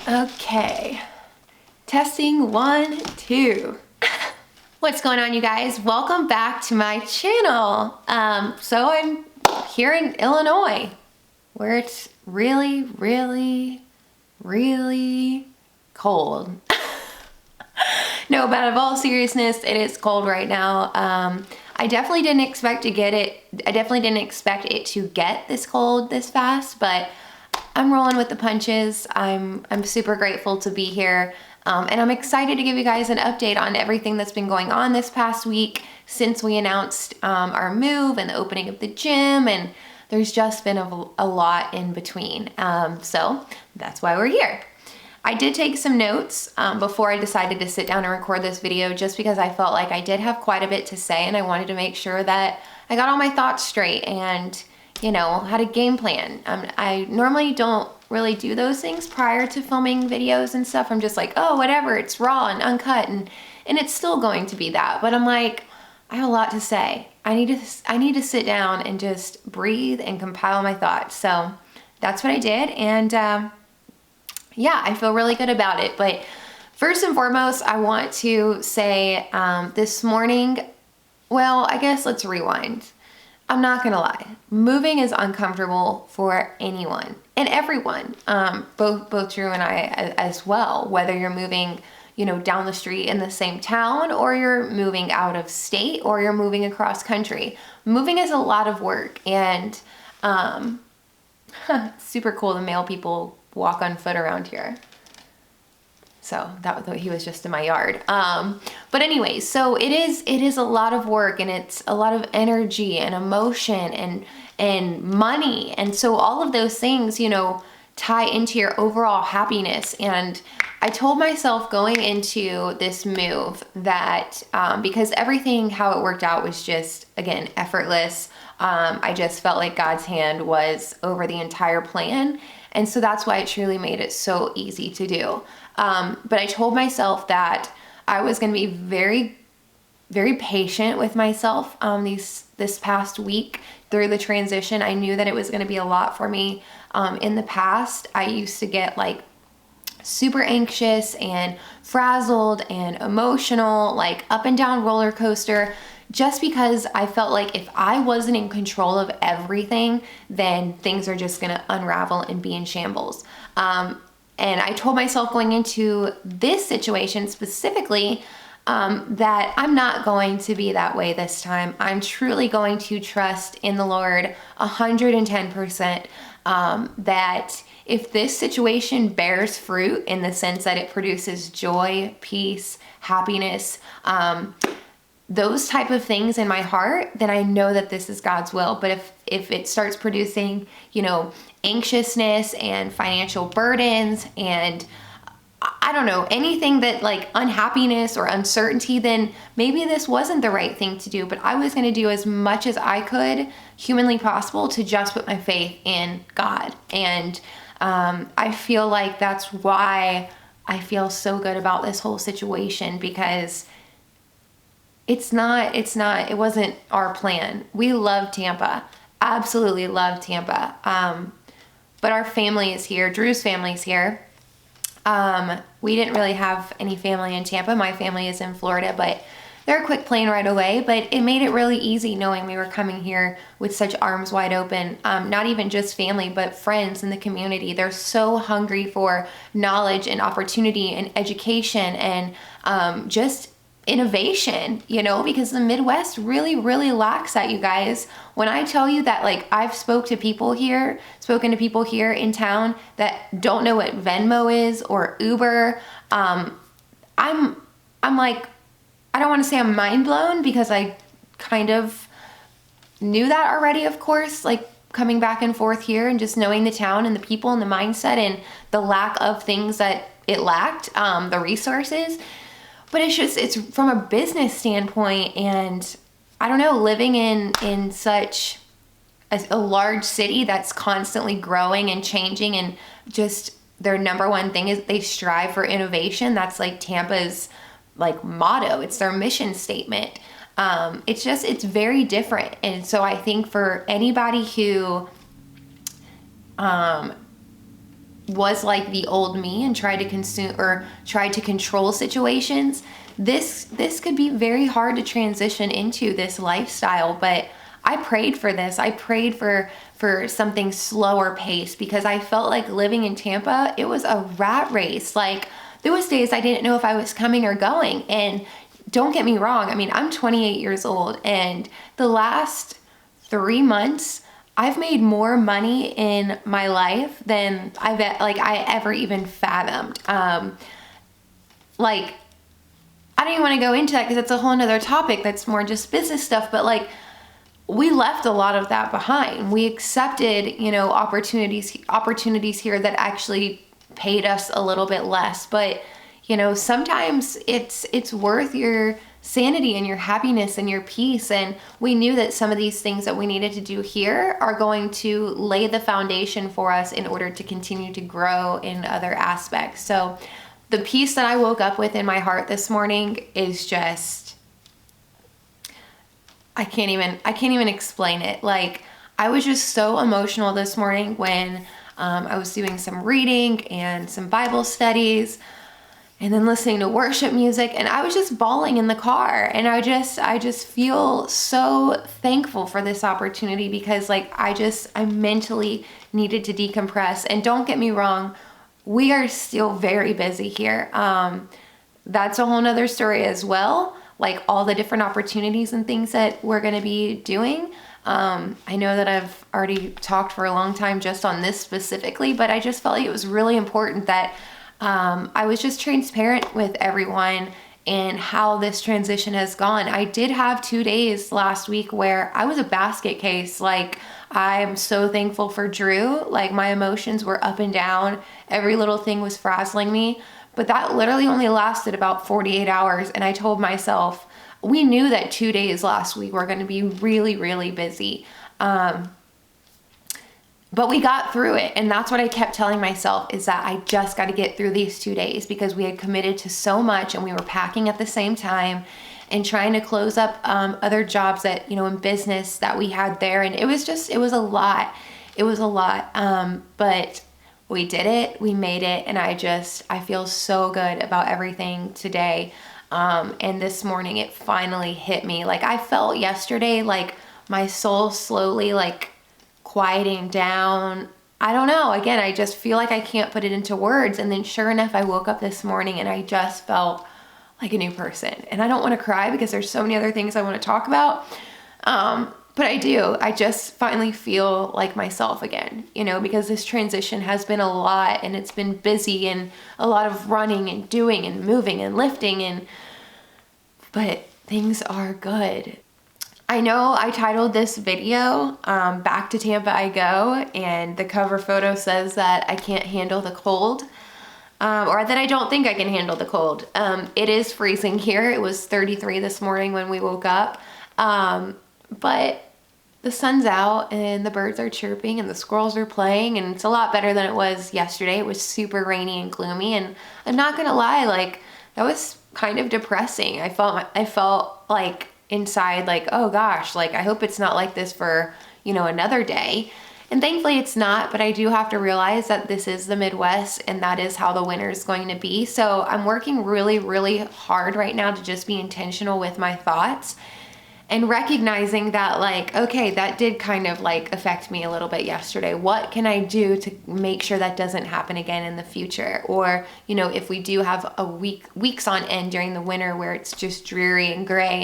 Okay, testing 1, 2. What's going on, you guys? Welcome back to my channel. So I'm here in Illinois, where it's really, really, really cold. No, but out of all seriousness, it is cold right now. I definitely didn't expect to get it. I definitely didn't expect it to get this cold this fast, but I'm rolling with the punches. I'm super grateful to be here. And I'm excited to give you guys an update on everything that's been going on this past week since we announced our move and the opening of the gym, and there's just been a lot in between. So that's why we're here. I did take some notes before I decided to sit down and record this video, just because I felt like I did have quite a bit to say and I wanted to make sure that I got all my thoughts straight and, you know, had a game plan. I normally don't really do those things prior to filming videos and stuff. I'm just like, oh, whatever, it's raw and uncut, and it's still going to be that. But I'm like, I have a lot to say. I need to sit down and just breathe and compile my thoughts. So that's what I did, and yeah, I feel really good about it. But first and foremost, I want to say this morning, well, I guess let's rewind. I'm not gonna lie, moving is uncomfortable for anyone and everyone, both Drew and I as well, whether you're moving, you know, down the street in the same town, or you're moving out of state, or you're moving across country. Moving is a lot of work, and super cool to mail people walk on foot around here. So he was just in my yard. But anyways, so it is a lot of work, and it's a lot of energy and emotion and money. And so all of those things, you know, tie into your overall happiness. And I told myself going into this move that, because everything, how it worked out was just, again, effortless. I just felt like God's hand was over the entire plan. And so that's why it truly made it so easy to do. But I told myself that I was going to be very, very patient with myself this past week through the transition. I knew that it was going to be a lot for me. In the past, I used to get like super anxious and frazzled and emotional, like up and down roller coaster, just because I felt like if I wasn't in control of everything, then things are just gonna unravel and be in shambles. And I told myself going into this situation specifically that I'm not going to be that way this time. I'm truly going to trust in the Lord 110%, that if this situation bears fruit in the sense that it produces joy, peace, happiness, those type of things in my heart, then I know that this is God's will. But if it starts producing, you know, anxiousness and financial burdens and I don't know, anything that like unhappiness or uncertainty, then maybe this wasn't the right thing to do. But I was going to do as much as I could humanly possible to just put my faith in God. And I feel like that's why I feel so good about this whole situation, because it wasn't our plan. We love Tampa, absolutely love Tampa. But our family is here. Drew's family's here. We didn't really have any family in Tampa. My family is in Florida, but they're a quick plane ride away. But it made it really easy knowing we were coming here with such arms wide open. Not even just family, but friends in the community. They're so hungry for knowledge and opportunity and education and just innovation, you know, because the Midwest really, really lacks that, you guys. When I tell you that, like, I've spoken to people here in town that don't know what Venmo is or Uber, I'm like, I don't want to say I'm mind blown, because I kind of knew that already, of course, like coming back and forth here and just knowing the town and the people and the mindset and the lack of things that it lacked, the resources. But it's from a business standpoint, and I don't know, living in such a large city that's constantly growing and changing, and just their number one thing is they strive for innovation. That's like Tampa's like motto. It's their mission statement. It's very different. And so I think for anybody who was like the old me and tried to consume or tried to control situations, this could be very hard to transition into this lifestyle. But I prayed for this. I prayed for something slower paced, because I felt like living in Tampa, it was a rat race. Like, there was days I didn't know if I was coming or going. And don't get me wrong, I mean, I'm 28 years old, and the last 3 months, I've made more money in my life than I ever even fathomed. Like, I don't even want to go into that because it's a whole nother topic that's more just business stuff, but like, we left a lot of that behind. We accepted, opportunities here that actually paid us a little bit less. But, sometimes it's worth your sanity and your happiness and your peace. And we knew that some of these things that we needed to do here are going to lay the foundation for us in order to continue to grow in other aspects. So the peace that I woke up with in my heart this morning is just, I can't even explain it. Like, I was just so emotional this morning when I was doing some reading and some Bible studies, and then listening to worship music, and I was just bawling in the car. And I just feel so thankful for this opportunity, because like, I mentally needed to decompress. And don't get me wrong, we are still very busy here. That's a whole nother story as well. Like, all the different opportunities and things that we're going to be doing. I know that I've already talked for a long time just on this specifically, but I just felt like it was really important that I was just transparent with everyone in how this transition has gone. I did have 2 days last week where I was a basket case. Like, I'm so thankful for Drew. Like, my emotions were up and down. Every little thing was frazzling me. But that literally only lasted about 48 hours. And I told myself, we knew that 2 days last week were going to be really, really busy. But we got through it. And that's what I kept telling myself, is that I just got to get through these 2 days, because we had committed to so much, and we were packing at the same time and trying to close up other jobs that, in business that we had there. And it was a lot. It was a lot. But we did it. We made it. And I feel so good about everything today. And this morning it finally hit me. Like, I felt yesterday, like my soul slowly, like, quieting down. I don't know. Again, I just feel like I can't put it into words. And then sure enough, I woke up this morning and I just felt like a new person. And I don't want to cry because there's so many other things I want to talk about. But I do. I just finally feel like myself again, because this transition has been a lot, and it's been busy, and a lot of running and doing and moving and lifting, but things are good. I know I titled this video, Back to Tampa I Go, and the cover photo says that I can't handle the cold, or that I don't think I can handle the cold. It is freezing here. It was 33 this morning when we woke up. But the sun's out and the birds are chirping and the squirrels are playing, and it's a lot better than it was yesterday. It was super rainy and gloomy, and I'm not gonna lie, like, that was kind of depressing. I felt like inside, like, oh gosh, like, I hope it's not like this for, another day. And thankfully it's not, but I do have to realize that this is the Midwest, and that is how the winter is going to be. So I'm working really, really hard right now to just be intentional with my thoughts, and recognizing that, like, okay, that did kind of like affect me a little bit yesterday. What can I do to make sure that doesn't happen again in the future? Or, if we do have weeks on end during the winter where it's just dreary and gray,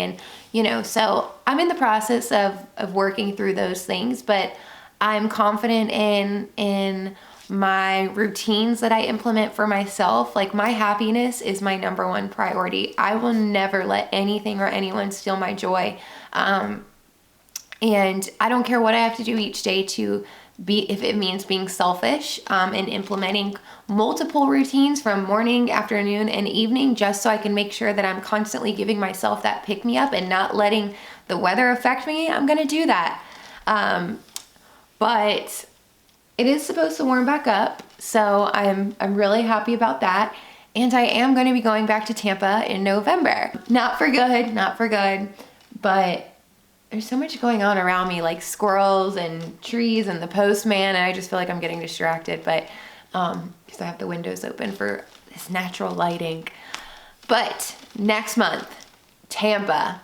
and, so I'm in the process of working through those things, but I'm confident in my routines that I implement for myself. Like, my happiness is my number one priority. I will never let anything or anyone steal my joy. And I don't care what I have to do each day to be, if it means being selfish, and implementing multiple routines from morning, afternoon, and evening, just so I can make sure that I'm constantly giving myself that pick me up and not letting the weather affect me. I'm going to do that. But it is supposed to warm back up, so I'm really happy about that. And I am going to be going back to Tampa in November. Not for good, but there's so much going on around me, like squirrels and trees and the postman, and I just feel like I'm getting distracted. But because I have the windows open for this natural lighting. But next month, Tampa.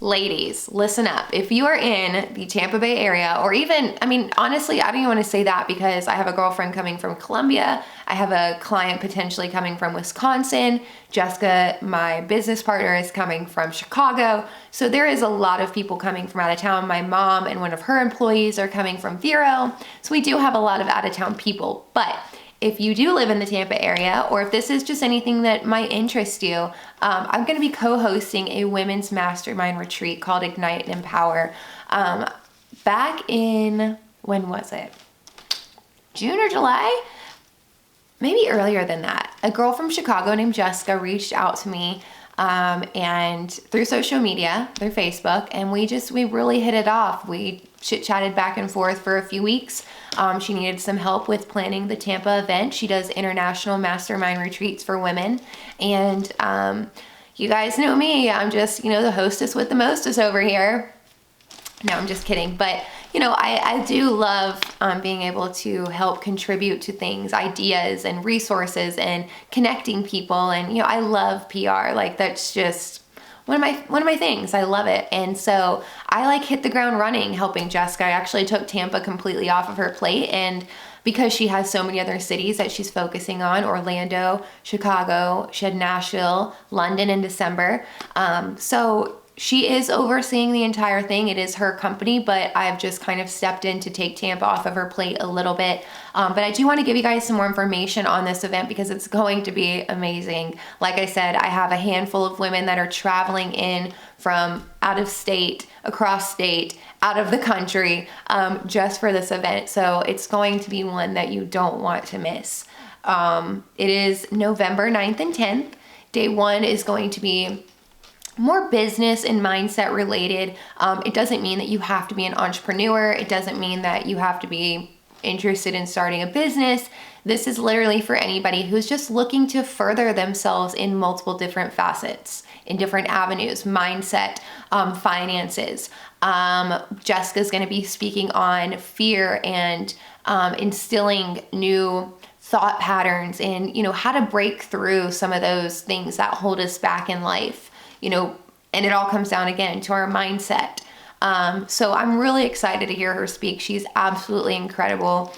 Ladies, listen up. If you are in the Tampa Bay area, or even, I mean, honestly, I don't even want to say that because I have a girlfriend coming from Columbia. I have a client potentially coming from Wisconsin. Jessica, my business partner, is coming from Chicago. So there is a lot of people coming from out of town. My mom and one of her employees are coming from Vero. So we do have a lot of out of town people. But if you do live in the Tampa area, or if this is just anything that might interest you, I'm going to be co-hosting a women's mastermind retreat called Ignite and Empower. Back in, when was it? June or July? Maybe earlier than that. A girl from Chicago named Jessica reached out to me and through social media, through Facebook, and we really hit it off. We chit-chatted back and forth for a few weeks. She needed some help with planning the Tampa event. She does international mastermind retreats for women. And you guys know me. I'm just, the hostess with the mostess over here. No, I'm just kidding. But, I do love being able to help contribute to things, ideas and resources and connecting people. And, I love PR. Like, that's just one of my things. I love it. And so I hit the ground running helping Jessica. I actually took Tampa completely off of her plate, and because she has so many other cities that she's focusing on, Orlando, Chicago, she had Nashville, London in December. So she is overseeing the entire thing. It is her company, but I've just kind of stepped in to take Tampa off of her plate a little bit. But I do want to give you guys some more information on this event because it's going to be amazing. Like I said, I have a handful of women that are traveling in from out of state, across state, out of the country, just for this event. So it's going to be one that you don't want to miss. It is November 9th and 10th. Day one is going to be more business and mindset related. It doesn't mean that you have to be an entrepreneur. It doesn't mean that you have to be interested in starting a business. This is literally for anybody who's just looking to further themselves in multiple different facets, in different avenues, mindset, finances. Jessica's going to be speaking on fear and instilling new thought patterns and, how to break through some of those things that hold us back in life. And it all comes down again to our mindset. So I'm really excited to hear her speak. She's absolutely incredible.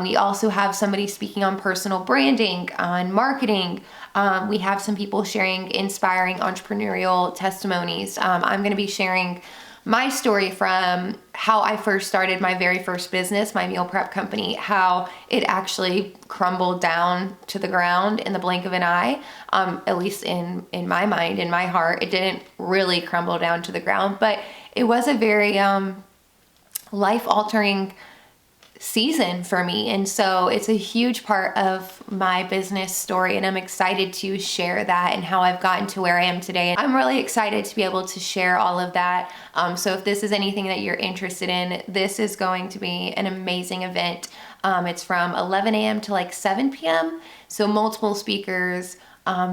We also have somebody speaking on personal branding, on marketing. We have some people sharing inspiring entrepreneurial testimonies. I'm going to be sharing my story from how I first started my very first business, my meal prep company, how it actually crumbled down to the ground in the blink of an eye. At least in my mind, in my heart, it didn't really crumble down to the ground, but it was a very life-altering season for me. And so it's a huge part of my business story, and I'm excited to share that and how I've gotten to where I am today. I'm really excited to be able to share all of that. So if this is anything that you're interested in, this is going to be an amazing event. It's from 11 a.m. to 7 p.m. So multiple speakers,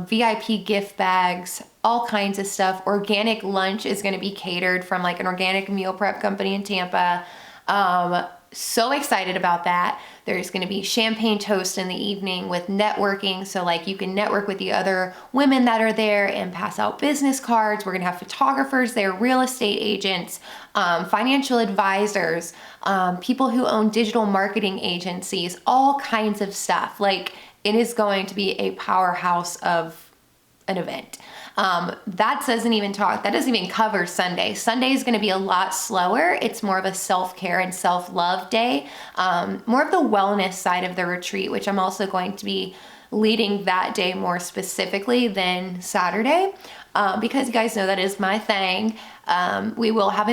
VIP gift bags, all kinds of stuff. Organic lunch is going to be catered from an organic meal prep company in Tampa. So excited about that. There's going to be champagne toast in the evening with networking. So you can network with the other women that are there and pass out business cards. We're going to have photographers there, real estate agents, financial advisors, people who own digital marketing agencies, all kinds of stuff. It is going to be a powerhouse of an event. That doesn't even cover Sunday. Sunday is going to be a lot slower. It's more of a self-care and self-love day, more of the wellness side of the retreat, which I'm also going to be leading that day more specifically than Saturday, because you guys know that is my thing. We will have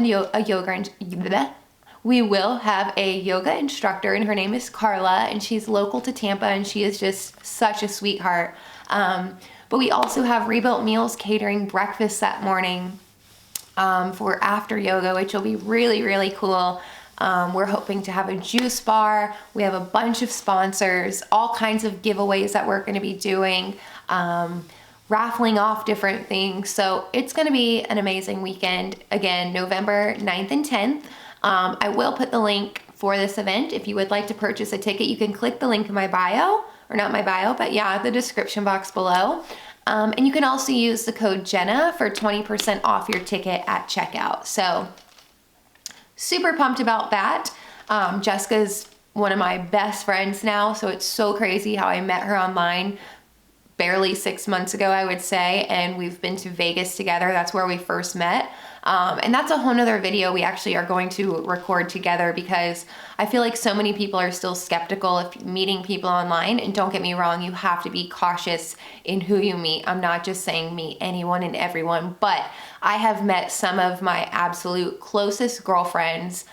we will have a yoga instructor, and her name is Carla, and she's local to Tampa, and she is just such a sweetheart. But we also have Rebuilt Meals catering breakfast that morning for after yoga, which will be really, really cool. We're hoping to have a juice bar. We have a bunch of sponsors, all kinds of giveaways that we're going to be doing, raffling off different things. So it's going to be an amazing weekend. Again, November 9th and 10th. I will put the link for this event. If you would like to purchase a ticket, you can click the link in my bio, or not my bio, but yeah, the description box below. And you can also use the code Jenna for 20% off your ticket at checkout. So super pumped about that. Jessica's one of my best friends now, so it's so crazy how I met her online barely 6 months ago, I would say, and we've been to Vegas together. That's where we first met. And that's a whole nother video we actually are going to record together, because I feel like so many people are still skeptical of meeting people online. And don't get me wrong, you have to be cautious in who you meet. I'm not just saying meet anyone and everyone, but I have met some of my absolute closest girlfriends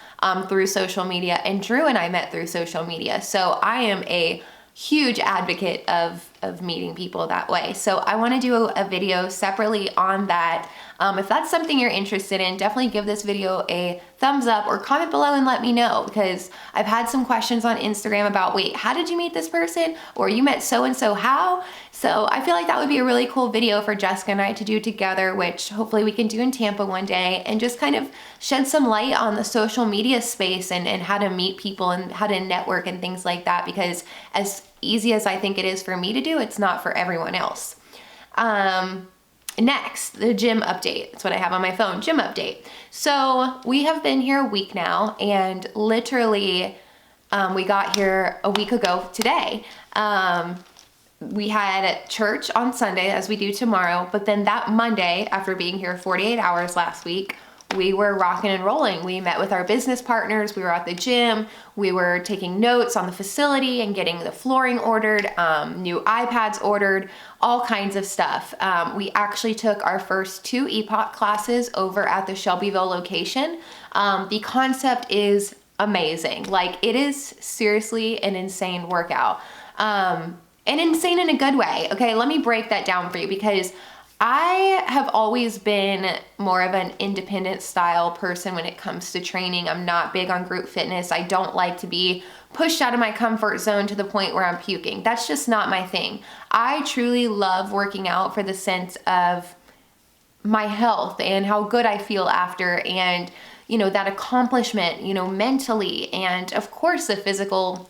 through social media, and Drew and I met through social media. So I am a huge advocate of meeting people that way. So I want to do a video separately on that. If that's something you're interested in, definitely give this video a thumbs up or comment below and let me know, because I've had some questions on Instagram about, wait, how did you meet this person? Or you met so-and-so how? So I feel like that would be a really cool video for Jessica and I to do together, which hopefully we can do in Tampa one day, and just kind of shed some light on the social media space and how to meet people and how to network and things like that, because as easy as I think it is for me to do, it's not for everyone else. Next, the gym update. That's what I have on my phone, gym update. So we have been here a week now, and literally we got here a week ago today. We had church on Sunday, as we do tomorrow, but then that Monday, after being here 48 hours last week, we were rocking and rolling. We met with our business partners, we were at the gym, we were taking notes on the facility and getting the flooring ordered, new iPads ordered, all kinds of stuff. We actually took our first 2 EPOC classes over at the Shelbyville location. The concept is amazing. Like, it is seriously an insane workout. And insane in a good way. Okay, let me break that down for you, because I have always been more of an independent style person when it comes to training. I'm not big on group fitness. I don't like to be pushed out of my comfort zone to the point where I'm puking. That's just not my thing. I truly love working out for the sense of my health and how good I feel after, and, you know, that accomplishment, you know, mentally, and of course the physical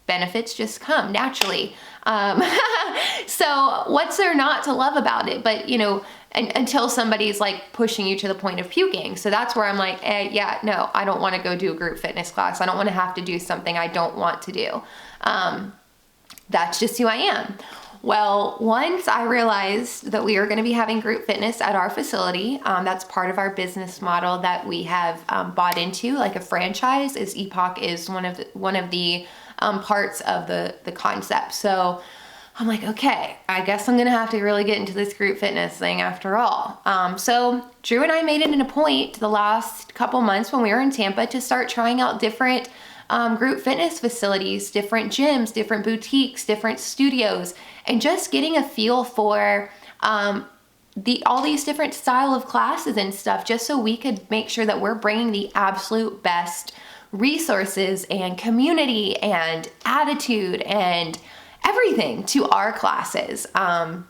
benefits just come naturally. So what's there not to love about it? But, you know, until somebody's like pushing you to the point of puking. So that's where I'm like, yeah, no, I don't want to go do a group fitness class. I don't want to have to do something I don't want to do. That's just who I am. Well, once I realized that we are going to be having group fitness at our facility, that's part of our business model that we have bought into, like a franchise. Is EPOC is one of the parts of the concept. So I'm like, okay, I guess I'm gonna have to really get into this group fitness thing after all. So Drew and I made it a point the last couple months when we were in Tampa to start trying out different group fitness facilities, different gyms, different boutiques, different studios, and just getting a feel for all these different style of classes and stuff, just so we could make sure that we're bringing the absolute best resources and community and attitude and everything to our classes. And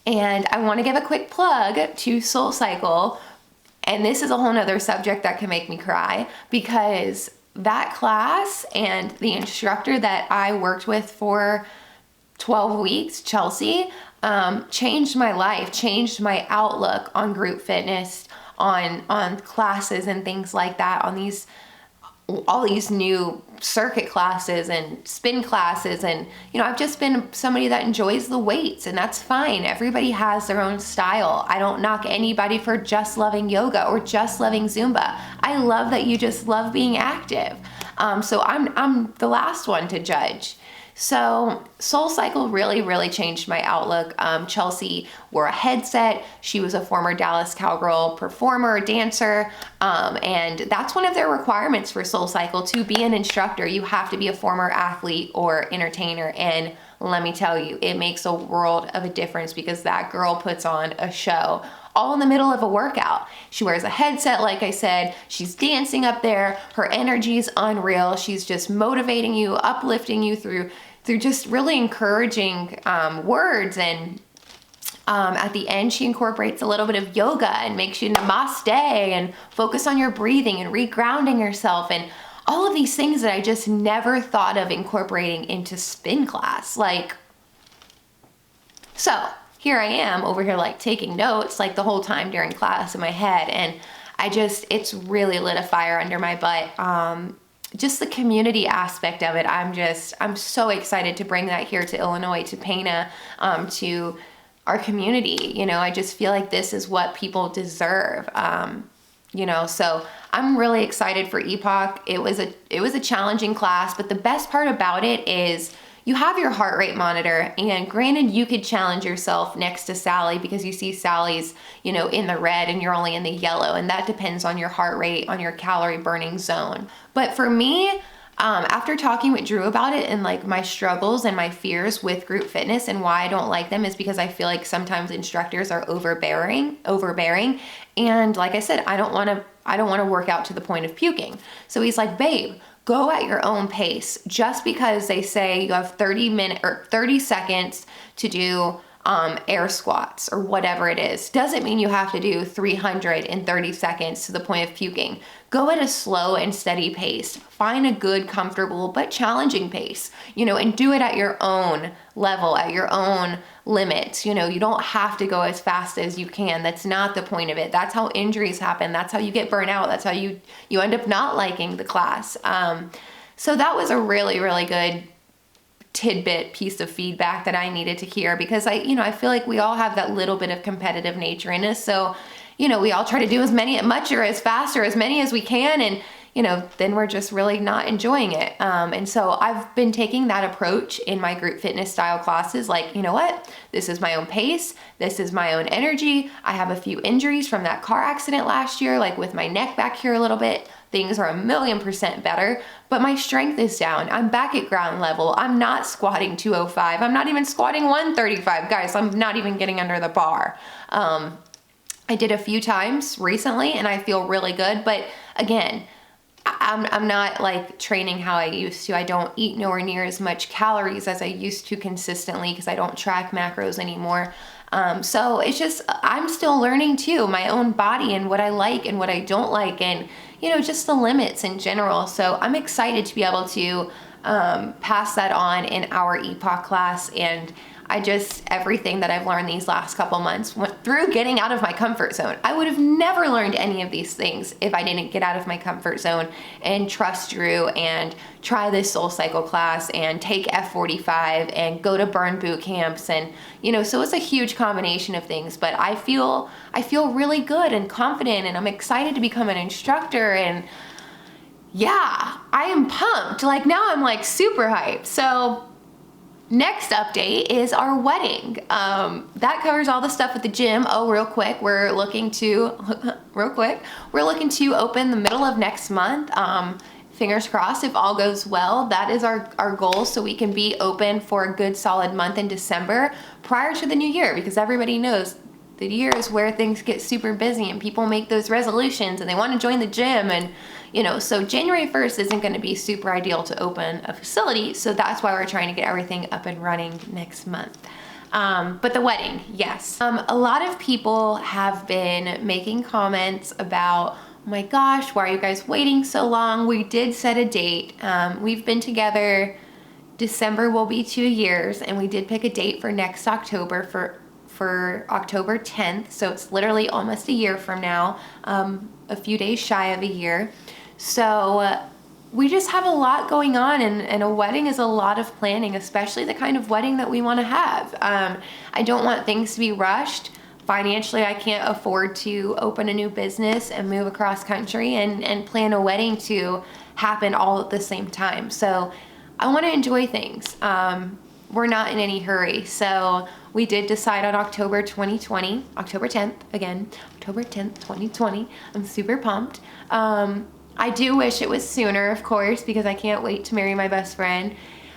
I want to give a quick plug to SoulCycle. And this is a whole nother subject that can make me cry, because that class and the instructor that I worked with for 12 weeks, Chelsea, changed my life, changed my outlook on group fitness, on classes and things like that, on all these new circuit classes and spin classes. And, you know, I've just been somebody that enjoys the weights, and that's fine. Everybody has their own style. I don't knock anybody for just loving yoga or just loving Zumba. I love that you just love being active. So I'm the last one to judge. So SoulCycle really, really changed my outlook. Chelsea wore a headset. She was a former Dallas Cowgirl performer, dancer, and that's one of their requirements for SoulCycle. To be an instructor, you have to be a former athlete or entertainer, and let me tell you, it makes a world of a difference, because that girl puts on a show all in the middle of a workout. She wears a headset, like I said, she's dancing up there, her energy is unreal, she's just motivating you, uplifting you through just really encouraging words, and at the end she incorporates a little bit of yoga and makes you namaste and focus on your breathing and regrounding yourself, and all of these things that I just never thought of incorporating into spin class. Like, so here I am over here, like taking notes like the whole time during class in my head. And it's really lit a fire under my butt. Just the community aspect of it. I'm so excited to bring that here to Illinois, to Pana, to our community. You know, I just feel like this is what people deserve. You know, so I'm really excited for Epoch. It was a challenging class, but the best part about it is you have your heart rate monitor, and granted, you could challenge yourself next to Sally because you see Sally's, you know, in the red and you're only in the yellow, and that depends on your heart rate, on your calorie burning zone. But for me, after talking with Drew about it and like my struggles and my fears with group fitness and why I don't like them is because I feel like sometimes instructors are overbearing. And like I said, I don't want to work out to the point of puking. So he's like, babe, go at your own pace. Just because they say you have 30 seconds to do air squats or whatever it is, doesn't mean you have to do 300 in 30 seconds to the point of puking. Go at a slow and steady pace. Find a good, comfortable, but challenging pace, you know, and do it at your own level, at your own limits. You know, you don't have to go as fast as you can. That's not the point of it. That's how injuries happen. That's how you get burnt out. That's how you end up not liking the class. So that was a really, really good tidbit piece of feedback that I needed to hear, because I feel like we all have that little bit of competitive nature in us. So, you know, we all try to do as much or as fast or as many as we can. And, you know, then we're just really not enjoying it. And so I've been taking that approach in my group fitness style classes. Like, you know what? This is my own pace. This is my own energy. I have a few injuries from that car accident last year, like with my neck back here a little bit. Things are 1,000,000% better, but my strength is down. I'm back at ground level. I'm not squatting 205. I'm not even squatting 135. Guys, I'm not even getting under the bar. I did a few times recently and I feel really good, but again, I'm not like training how I used to. I don't eat nowhere near as much calories as I used to consistently because I don't track macros anymore. So it's just, I'm still learning too, my own body and what I like and what I don't like, and, you know, just the limits in general. So I'm excited to be able to pass that on in our Epoch class. And everything that I've learned these last couple months went through getting out of my comfort zone. I would have never learned any of these things if I didn't get out of my comfort zone and trust Drew and try this Soul Cycle class and take F45 and go to burn boot camps. And, you know, so it's a huge combination of things, but I feel really good and confident, and I'm excited to become an instructor. And yeah, I am pumped. Like now I'm like super hyped. So next update is our wedding. That covers all the stuff at the gym. Oh, real quick, we're looking to open the middle of next month. Fingers crossed, if all goes well. That is our goal, so we can be open for a good solid month in December prior to the new year, because everybody knows the year is where things get super busy and people make those resolutions and they want to join the gym. And, you know, so January 1st isn't going to be super ideal to open a facility. So that's why we're trying to get everything up and running next month. But the wedding, yes. A lot of people have been making comments about, oh my gosh, why are you guys waiting so long? We did set a date. We've been together, December will be 2 years, and we did pick a date for next October for October 10th. So it's literally almost a year from now, a few days shy of a year. So we just have a lot going on, and a wedding is a lot of planning, especially the kind of wedding that we want to have. I don't want things to be rushed. Financially, I can't afford to open a new business and move across country and plan a wedding to happen all at the same time. So I want to enjoy things. We're not in any hurry. So we did decide on October 10th, October 10th, 2020. I'm super pumped. I do wish it was sooner, of course, because I can't wait to marry my best friend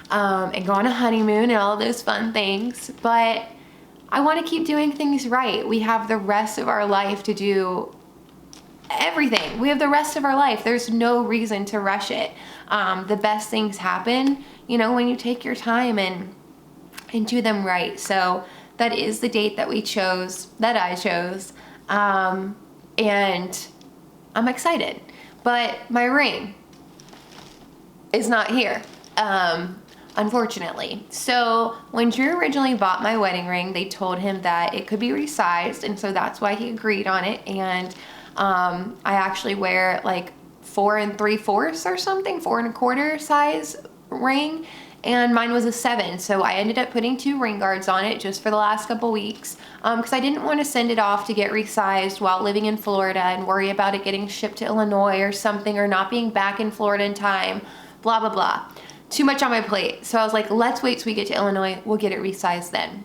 and go on a honeymoon and all of those fun things. But I want to keep doing things right. We have the rest of our life to do everything. We have the rest of our life. There's no reason to rush it. The best things happen, you know, when you take your time and do them right. So that is the date that I chose. And I'm excited. But my ring, is not here, unfortunately. So when Drew originally bought my wedding ring, they told him that it could be resized, and so that's why he agreed on it. And I actually wear like 4 3/4 or something, 4 1/4 size ring, and mine was a 7. So I ended up putting 2 ring guards on it just for the last couple weeks, because I didn't want to send it off to get resized while living in Florida and worry about it getting shipped to Illinois or something, or not being back in Florida in time, blah, blah, blah. Too much on my plate. So I was like, let's wait till we get to Illinois. We'll get it resized then.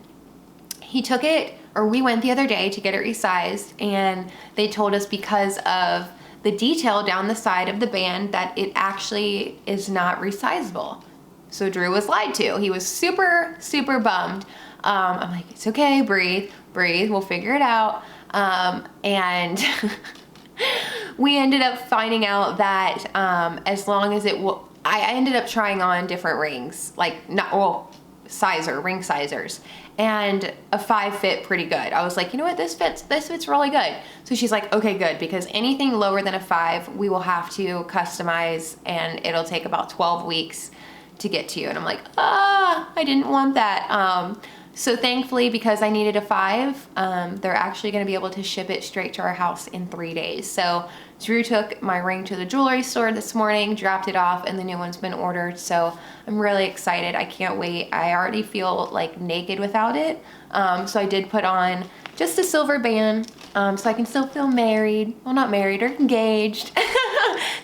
He took it, or we went the other day to get it resized, and they told us because of the detail down the side of the band that it actually is not resizable. So Drew was lied to. He was super, super bummed. I'm like, it's okay, breathe, we'll figure it out. And we ended up finding out that as long as it will, I ended up trying on different rings, like ring sizers, and a 5 fit pretty good. I was like, you know what, this fits really good. So she's like, okay, good, because anything lower than a 5, we will have to customize, and it'll take about 12 weeks to get to you. And I'm like, I didn't want that. So thankfully, because I needed a 5, they're actually going to be able to ship it straight to our house in 3 days. So Drew took my ring to the jewelry store this morning, dropped it off, and the new one's been ordered. So I'm really excited. I can't wait. I already feel like naked without it. So I did put on just a silver band, so I can still feel married. Well, not married, or engaged. So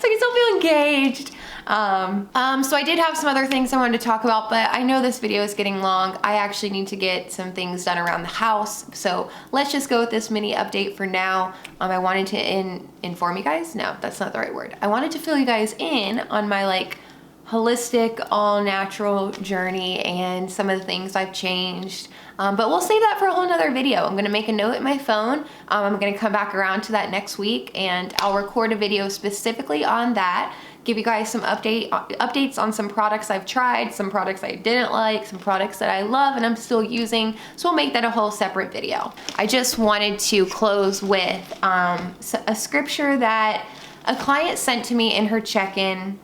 I can still feel engaged. So I did have some other things I wanted to talk about, but I know this video is getting long. I actually need to get some things done around the house. So let's just go with this mini update for now. I wanted to inform you guys. No, that's not the right word. I wanted to fill you guys in on my like holistic, all natural journey and some of the things I've changed. But we'll save that for a whole nother video. I'm gonna make a note in my phone. I'm gonna come back around to that next week, and I'll record a video specifically on that. Give you guys some updates on some products I've tried, some products I didn't like, some products that I love and I'm still using. So we'll make that a whole separate video. I just wanted to close with a scripture that a client sent to me in her check-in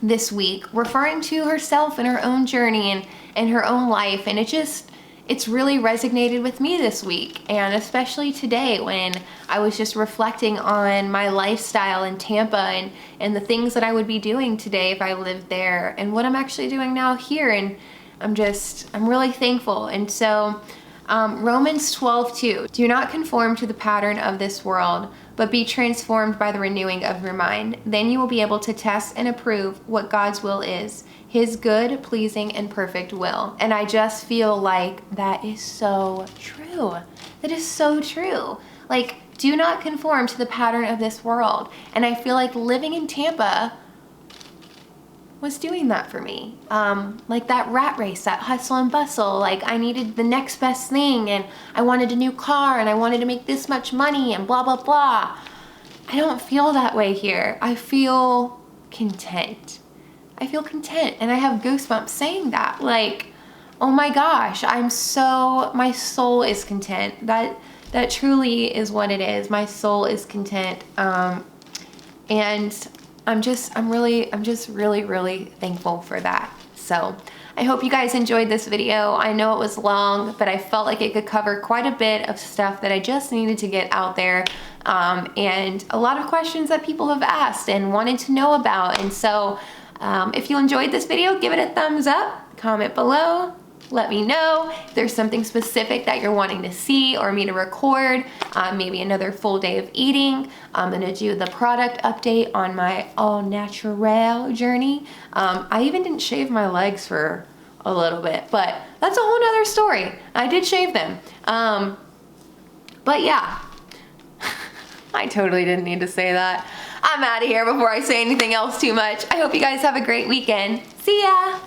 this week, referring to herself and her own journey and her own life. And it's really resonated with me this week, and especially today when I was just reflecting on my lifestyle in Tampa and the things that I would be doing today if I lived there, and what I'm actually doing now here. And I'm really thankful. And so Romans 12:2, do not conform to the pattern of this world, but be transformed by the renewing of your mind. Then you will be able to test and approve what God's will is, his good, pleasing, and perfect will. And I just feel like that is so true. That is so true. Like, do not conform to the pattern of this world. And I feel like living in Tampa was doing that for me. Like that rat race, that hustle and bustle. Like I needed the next best thing, and I wanted a new car, and I wanted to make this much money, and blah, blah, blah. I don't feel that way here. I feel content. I feel content, and I have goosebumps saying that. Like, oh my gosh, my soul is content. That truly is what it is. My soul is content. And I'm just really, really thankful for that. So I hope you guys enjoyed this video. I know it was long, but I felt like it could cover quite a bit of stuff that I just needed to get out there. And a lot of questions that people have asked and wanted to know about. And so if you enjoyed this video, give it a thumbs up, comment below, let me know if there's something specific that you're wanting to see or me to record, maybe another full day of eating. I'm gonna do the product update on my all natural journey. I even didn't shave my legs for a little bit, but that's a whole nother story. I did shave them. But yeah, I totally didn't need to say that. I'm out of here before I say anything else too much. I hope you guys have a great weekend. See ya!